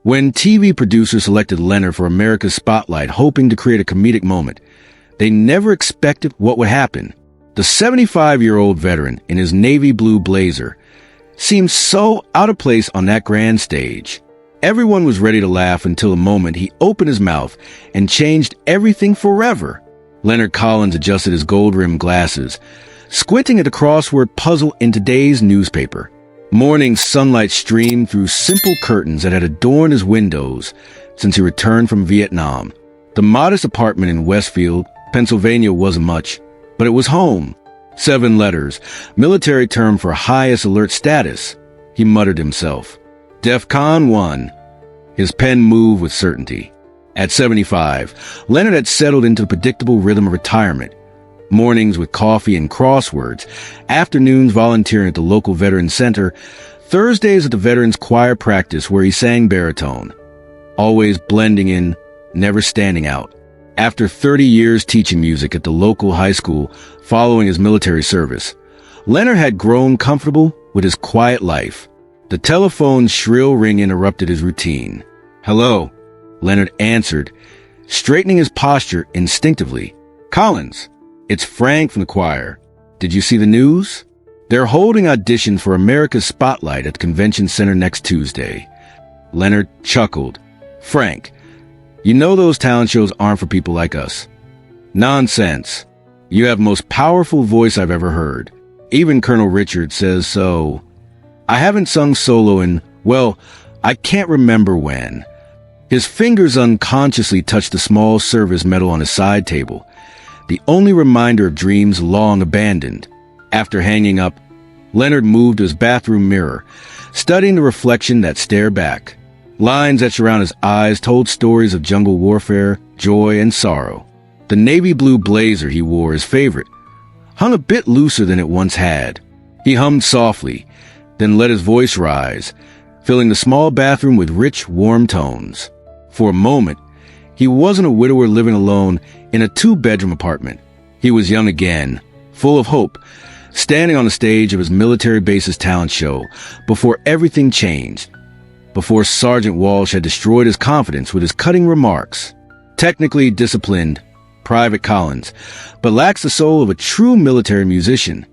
When TV producers selected Leonard for America's Spotlight, hoping to create a comedic moment, they never expected what would happen. The 75-year-old veteran in his navy blue blazer seemed so out of place on that grand stage. Everyone was ready to laugh until the moment he opened his mouth and changed everything forever. Leonard Collins adjusted his gold-rimmed glasses, squinting at the crossword puzzle in today's newspaper. Morning sunlight streamed through simple curtains that had adorned his windows since he returned from Vietnam. The modest apartment in Westfield, Pennsylvania wasn't much, but it was home. 7 letters, military term for highest alert status, he muttered himself. DEFCON 1. His pen moved with certainty. At 75, Leonard had settled into the predictable rhythm of retirement. Mornings with coffee and crosswords, afternoons volunteering at the local Veterans Center, Thursdays at the Veterans Choir practice where he sang baritone. Always blending in, never standing out. After 30 years teaching music at the local high school following his military service, Leonard had grown comfortable with his quiet life. The telephone's shrill ring interrupted his routine. "Hello," Leonard answered, straightening his posture instinctively. "Collins, it's Frank from the choir. Did you see the news? They're holding auditions for America's Spotlight at the convention center next Tuesday." Leonard chuckled. "Frank, you know those talent shows aren't for people like us." "Nonsense. You have the most powerful voice I've ever heard. Even Colonel Richard says so. I haven't sung solo in, well, I can't remember when." His fingers unconsciously touched the small service medal on his side table, the only reminder of dreams long abandoned. After hanging up, Leonard moved to his bathroom mirror, studying the reflection that stared back. Lines that around his eyes told stories of jungle warfare, joy, and sorrow. The navy blue blazer he wore, his favorite, hung a bit looser than it once had. He hummed softly, then let his voice rise, filling the small bathroom with rich, warm tones. For a moment, he wasn't a widower living alone in a 2-bedroom apartment. He was young again, full of hope, standing on the stage of his military base's talent show before everything changed, before Sergeant Walsh had destroyed his confidence with his cutting remarks. Technically disciplined, Private Collins, but lacks the soul of a true military musician.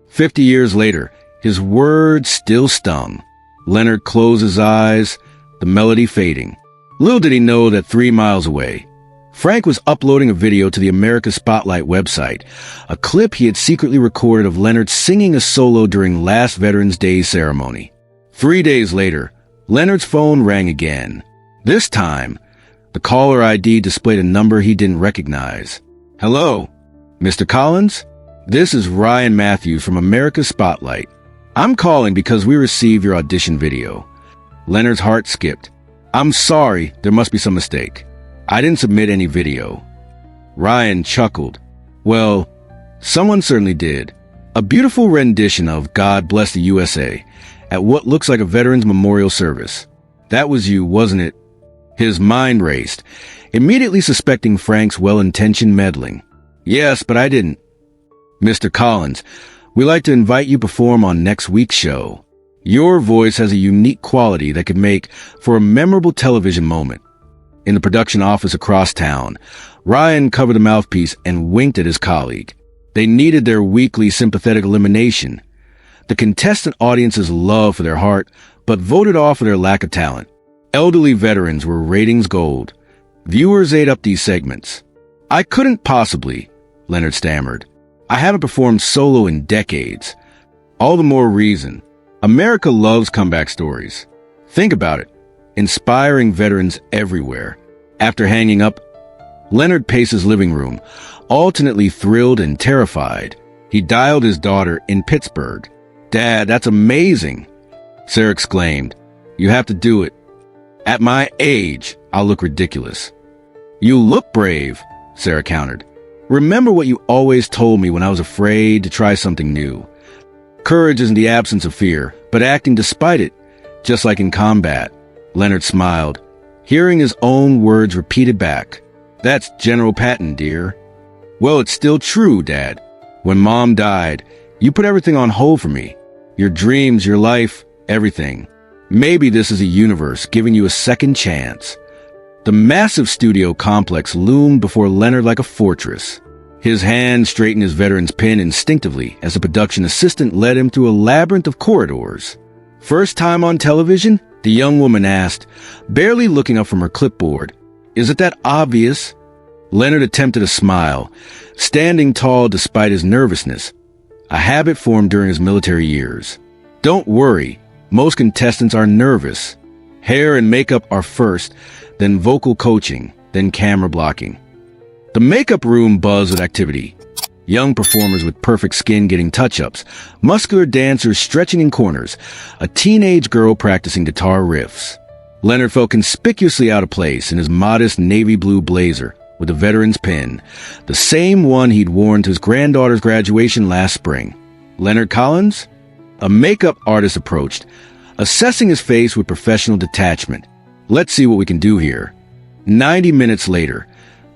50 years later, his words still stung. Leonard closed his eyes, the melody fading. Little did he know that 3 miles away, Frank was uploading a video to the America's Spotlight website, a clip he had secretly recorded of Leonard singing a solo during last Veterans Day ceremony. 3 days later, Leonard's phone rang again. This time, the caller ID displayed a number he didn't recognize. "Hello, Mr. Collins? This is Ryan Matthews from America's Spotlight. I'm calling because we received your audition video." Leonard's heart skipped. "I'm sorry, there must be some mistake. I didn't submit any video." Ryan chuckled. "Well, someone certainly did. A beautiful rendition of God Bless the USA at what looks like a Veterans Memorial Service. That was you, wasn't it?" His mind raced, immediately suspecting Frank's well-intentioned meddling. "Yes, but I didn't." "Mr. Collins, we'd like to invite you to perform on next week's show. Your voice has a unique quality that could make for a memorable television moment." In the production office across town, Ryan covered the mouthpiece and winked at his colleague. They needed their weekly sympathetic elimination. The contestant audience's love for their heart, but voted off for their lack of talent. Elderly veterans were ratings gold. Viewers ate up these segments. "I couldn't possibly," Leonard stammered. "I haven't performed solo in decades." "All the more reason. America loves comeback stories. Think about it. Inspiring veterans everywhere." After hanging up, Leonard paced his living room, alternately thrilled and terrified. He dialed his daughter in Pittsburgh. "Dad, that's amazing," Sarah exclaimed. "You have to do it. At my age, I'll look ridiculous." "You look brave," Sarah countered. "Remember what you always told me when I was afraid to try something new. Courage isn't the absence of fear, but acting despite it, just like in combat." Leonard smiled, hearing his own words repeated back. "That's General Patton, dear." "Well, it's still true, Dad. When Mom died, you put everything on hold for me. Your dreams, your life, everything. Maybe this is a universe giving you a second chance. The massive studio complex loomed before Leonard like a fortress. His hand straightened his veteran's pin instinctively as the production assistant led him through a labyrinth of corridors. First time on television? The young woman asked, barely looking up from her clipboard. Is it that obvious? Leonard attempted a smile, standing tall despite his nervousness, a habit formed during his military years. Don't worry, most contestants are nervous. Hair and makeup are first, then vocal coaching, then camera blocking. The makeup room buzzed with activity. Young performers with perfect skin getting touch-ups, muscular dancers stretching in corners, a teenage girl practicing guitar riffs. Leonard felt conspicuously out of place in his modest navy blue blazer with a veteran's pin, the same one he'd worn to his granddaughter's graduation last spring. Leonard Collins? A makeup artist approached, assessing his face with professional detachment. Let's see what we can do here. 90 minutes later,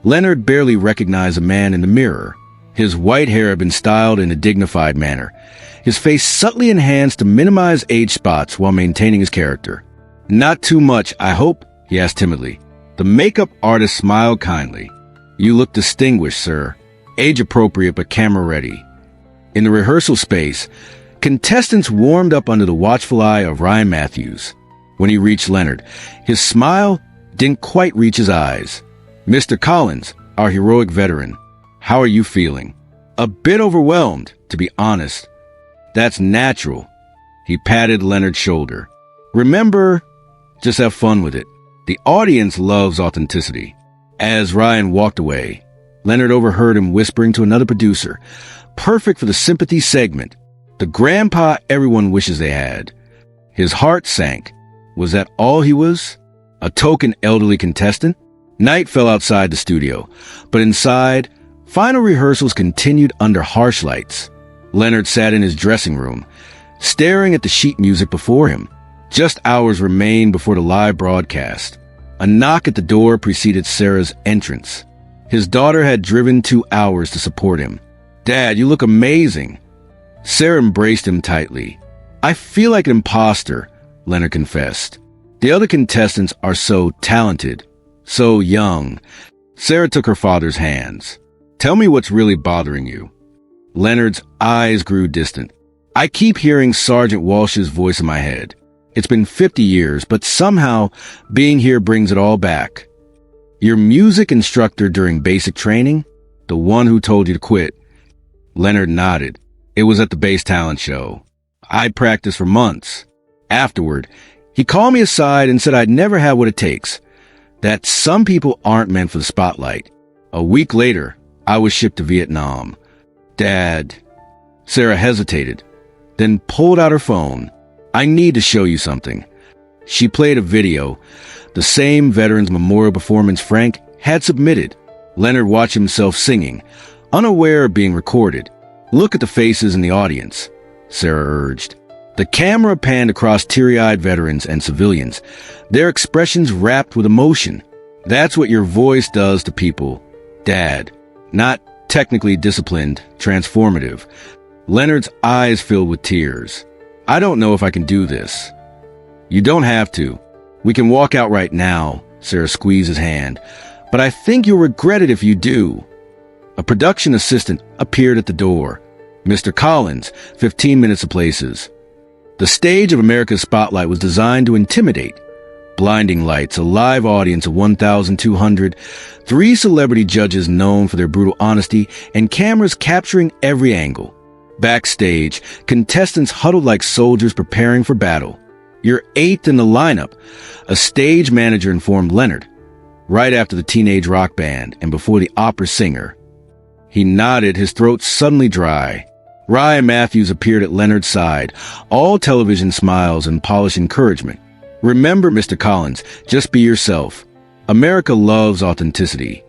Leonard barely recognized a man in the mirror. His white hair had been styled in a dignified manner, his face subtly enhanced to minimize age spots while maintaining his character. Not too much, I hope? He asked timidly. The makeup artist smiled kindly. You look distinguished, sir. Age appropriate but camera ready. In the rehearsal space, contestants warmed up under the watchful eye of Ryan Matthews. When he reached Leonard, his smile didn't quite reach his eyes. Mr. Collins, our heroic veteran, how are you feeling? A bit overwhelmed, to be honest. That's natural. He patted Leonard's shoulder. Remember, just have fun with it. The audience loves authenticity. As Ryan walked away, Leonard overheard him whispering to another producer, perfect for the sympathy segment, the grandpa everyone wishes they had. His heart sank. Was that all he was? A token elderly contestant? Night fell outside the studio, but inside, final rehearsals continued under harsh lights. Leonard sat in his dressing room, staring at the sheet music before him. Just hours remained before the live broadcast. A knock at the door preceded Sarah's entrance. His daughter had driven 2 hours to support him. Dad, you look amazing. Sarah embraced him tightly. I feel like an imposter, Leonard confessed. The other contestants are so talented, so young. Sarah took her father's hands. Tell me what's really bothering you. Leonard's eyes grew distant. I keep hearing Sergeant Walsh's voice in my head. It's been 50 years, but somehow being here brings it all back. Your music instructor during basic training? The one who told you to quit? Leonard nodded. It was at the base talent show. I practiced for months. Afterward, he called me aside and said I'd never have what it takes, that some people aren't meant for the spotlight. A week later, I was shipped to Vietnam. Dad. Sarah hesitated, then pulled out her phone. I need to show you something. She played a video, the same Veterans Memorial performance Frank had submitted. Leonard watched himself singing, unaware of being recorded. Look at the faces in the audience, Sarah urged. The camera panned across teary-eyed veterans and civilians, their expressions wrapped with emotion. That's what your voice does to people, Dad. Not technically disciplined, transformative. Leonard's eyes filled with tears. I don't know if I can do this. You don't have to. We can walk out right now, Sarah squeezed his hand. But I think you'll regret it if you do. A production assistant appeared at the door. Mr. Collins, 15 minutes of places. The stage of America's Spotlight was designed to intimidate. Blinding lights, a live audience of 1,200, 3 celebrity judges known for their brutal honesty, and cameras capturing every angle. Backstage, contestants huddled like soldiers preparing for battle. You're 8th in the lineup, a stage manager informed Leonard, right after the teenage rock band and before the opera singer. He nodded, his throat suddenly dry. Ryan Matthews appeared at Leonard's side, all television smiles and polished encouragement. Remember, Mr. Collins, just be yourself. America loves authenticity.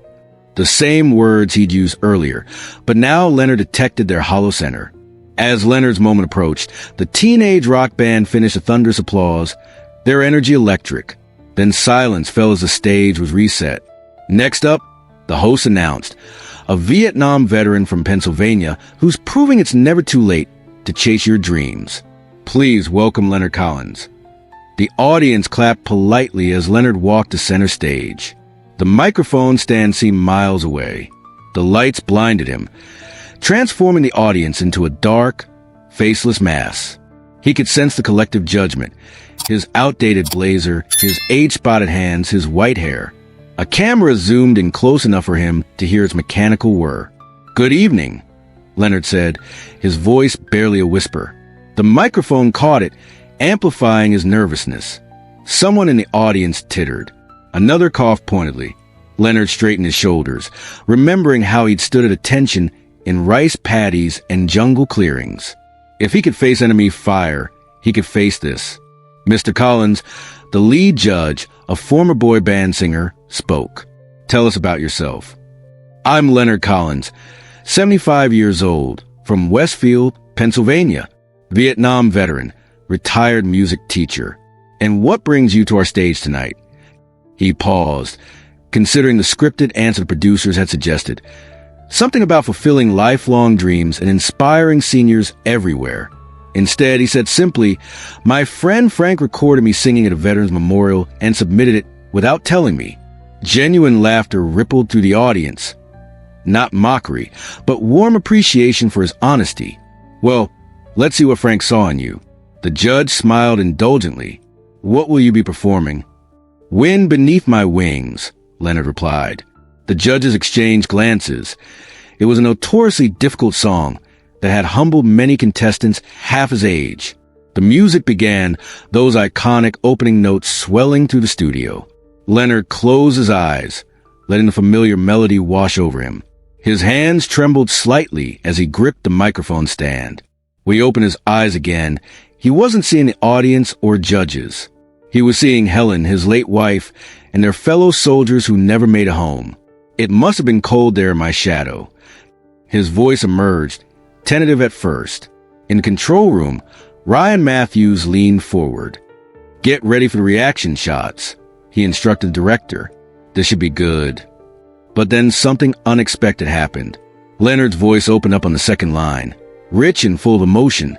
The same words he'd used earlier, but now Leonard detected their hollow center. As Leonard's moment approached, the teenage rock band finished a thunderous applause, their energy electric. Then silence fell as the stage was reset. Next up, the host announced, a Vietnam veteran from Pennsylvania who's proving it's never too late to chase your dreams. Please welcome Leonard Collins. The audience clapped politely as Leonard walked to center stage. The microphone stand seemed miles away. The lights blinded him, transforming the audience into a dark, faceless mass. He could sense the collective judgment, his outdated blazer, his age-spotted hands, his white hair. A camera zoomed in close enough for him to hear its mechanical whir. "Good evening," Leonard said, his voice barely a whisper. The microphone caught it, amplifying his nervousness. Someone in the audience tittered. Another coughed pointedly. Leonard straightened his shoulders, remembering how he'd stood at attention in rice paddies and jungle clearings. If he could face enemy fire, he could face this. Mr. Collins, the lead judge, a former boy band singer, spoke. "Tell us about yourself." "I'm Leonard Collins, 75 years old, from Westfield, Pennsylvania, Vietnam veteran, retired music teacher. And what brings you to our stage tonight?" He paused, considering the scripted answer the producers had suggested. Something about fulfilling lifelong dreams and inspiring seniors everywhere. Instead, he said simply, "My friend Frank recorded me singing at a veterans memorial and submitted it without telling me." Genuine laughter rippled through the audience. Not mockery, but warm appreciation for his honesty. "Well, let's see what Frank saw in you." The judge smiled indulgently. "What will you be performing?" "Wind Beneath My Wings," Leonard replied. The judges exchanged glances. It was a notoriously difficult song that had humbled many contestants half his age. The music began, those iconic opening notes swelling through the studio. Leonard closed his eyes, letting the familiar melody wash over him. His hands trembled slightly as he gripped the microphone stand. When he opened his eyes again, he wasn't seeing the audience or judges. He was seeing Helen, his late wife, and their fellow soldiers who never made it home. "It must have been cold there in my shadow." His voice emerged, tentative at first. In the control room, Ryan Matthews leaned forward. "Get ready for the reaction shots," he instructed the director. "This should be good." But then something unexpected happened. Leonard's voice opened up on the second line, rich and full of emotion,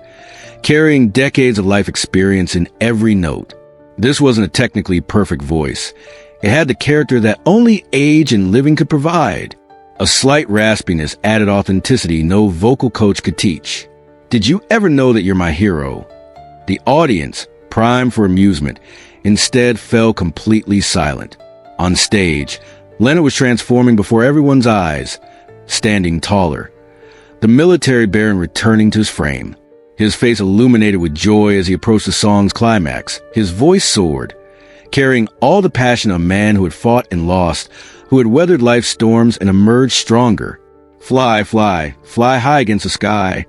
carrying decades of life experience in every note. This wasn't a technically perfect voice. It had the character that only age and living could provide. A slight raspiness added authenticity no vocal coach could teach. "Did you ever know that you're my hero?" The audience, primed for amusement, instead fell completely silent. On stage, Leonard was transforming before everyone's eyes, standing taller. The military baron returning to his frame. His face illuminated with joy as he approached the song's climax. His voice soared, carrying all the passion of a man who had fought and lost, who had weathered life's storms and emerged stronger. "Fly, fly, fly high against the sky."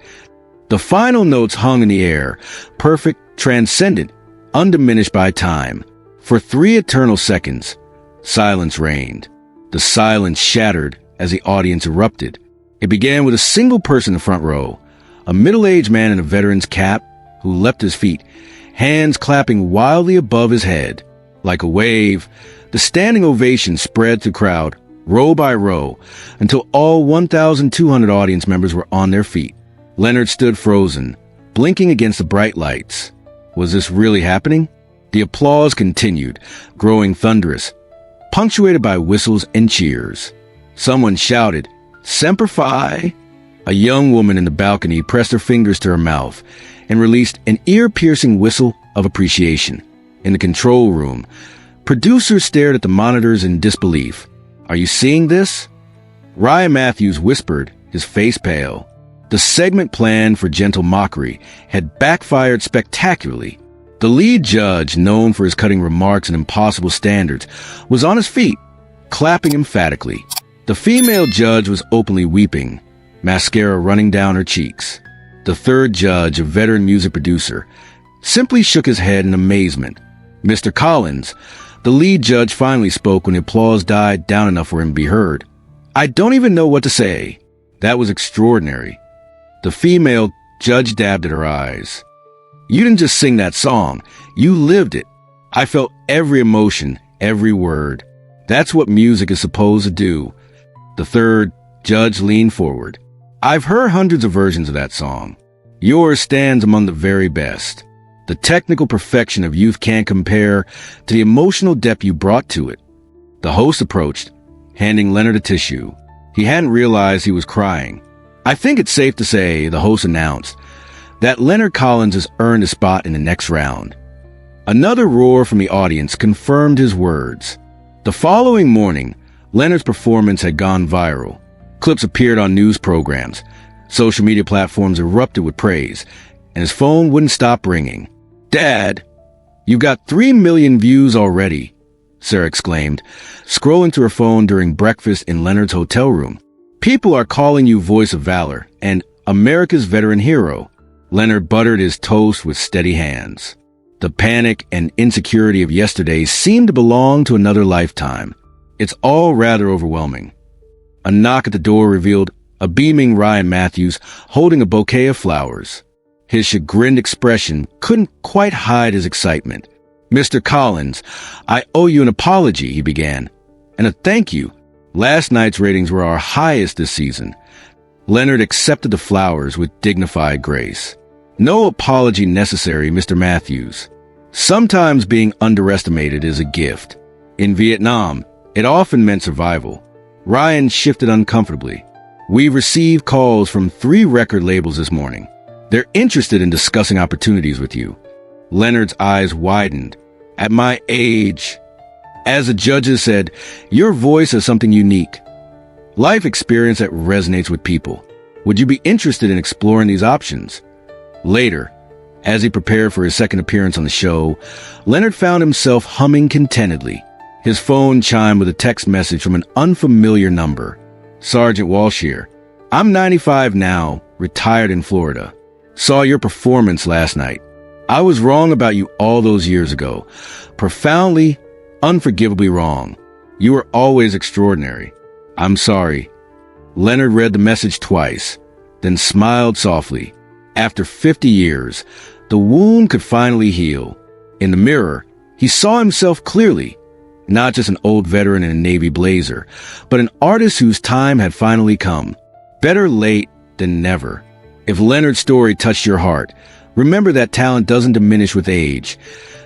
The final notes hung in the air, perfect, transcendent, undiminished by time. For 3 eternal seconds, silence reigned. The silence shattered as the audience erupted. It began with a single person in the front row, a middle-aged man in a veteran's cap who leapt to his feet, hands clapping wildly above his head. Like a wave, the standing ovation spread through the crowd, row by row, until all 1,200 audience members were on their feet. Leonard stood frozen, blinking against the bright lights. Was this really happening? The applause continued, growing thunderous, punctuated by whistles and cheers. Someone shouted, "Semper Fi!" A young woman in the balcony pressed her fingers to her mouth and released an ear-piercing whistle of appreciation. In the control room, producers stared at the monitors in disbelief. "Are you seeing this?" Ryan Matthews whispered, his face pale. The segment planned for gentle mockery had backfired spectacularly. The lead judge, known for his cutting remarks and impossible standards, was on his feet, clapping emphatically. The female judge was openly weeping, mascara running down her cheeks. The third judge, a veteran music producer, simply shook his head in amazement. Mr. Collins, the lead judge, finally spoke when the applause died down enough for him to be heard. "I don't even know what to say. That was extraordinary." The female judge dabbed at her eyes. "You didn't just sing that song. You lived it. I felt every emotion, every word. That's what music is supposed to do." The third judge leaned forward. "I've heard hundreds of versions of that song. Yours stands among the very best." The technical perfection of youth can't compare to the emotional depth you brought to it. The host approached, handing Leonard a tissue. He hadn't realized he was crying. I think it's safe to say, the host announced, that Leonard Collins has earned a spot in the next round. Another roar from the audience confirmed his words. The following morning, Leonard's performance had gone viral. Clips appeared on news programs. Social media platforms erupted with praise, and his phone wouldn't stop ringing. "Dad, you've got 3 million views already," Sarah exclaimed, scrolling through her phone during breakfast in Leonard's hotel room. "People are calling you voice of valor and America's veteran hero." Leonard buttered his toast with steady hands. The panic and insecurity of yesterday seemed to belong to another lifetime. It's all rather overwhelming. A knock at the door revealed a beaming Ryan Matthews holding a bouquet of flowers. His chagrined expression couldn't quite hide his excitement. "Mr. Collins, I owe you an apology," he began. "And a thank you. Last night's ratings were our highest this season." Leonard accepted the flowers with dignified grace. "No apology necessary, Mr. Matthews. Sometimes being underestimated is a gift. In Vietnam, it often meant survival." Ryan shifted uncomfortably. "We've received calls from 3 record labels this morning. They're interested in discussing opportunities with you." Leonard's eyes widened. "At my age." As the judges said, "Your voice has something unique. Life experience that resonates with people. Would you be interested in exploring these options?" Later, as he prepared for his second appearance on the show, Leonard found himself humming contentedly. His phone chimed with a text message from an unfamiliar number. "Sergeant Walsh here. I'm 95 now, retired in Florida. Saw your performance last night. I was wrong about you all those years ago. Profoundly, unforgivably wrong. You were always extraordinary. I'm sorry." Leonard read the message twice, then smiled softly. After 50 years, the wound could finally heal. In the mirror, he saw himself clearly. Not just an old veteran in a navy blazer, but an artist whose time had finally come. Better late than never. If Leonard's story touched your heart, remember that talent doesn't diminish with age.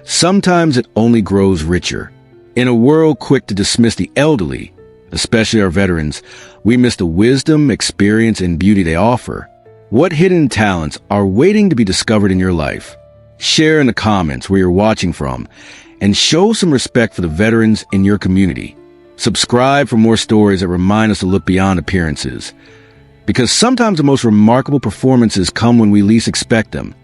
Sometimes it only grows richer. In a world quick to dismiss the elderly, especially our veterans, we miss the wisdom, experience, and beauty they offer. What hidden talents are waiting to be discovered in your life? Share in the comments where you're watching from, and show some respect for the veterans in your community. Subscribe for more stories that remind us to look beyond appearances. Because sometimes the most remarkable performances come when we least expect them.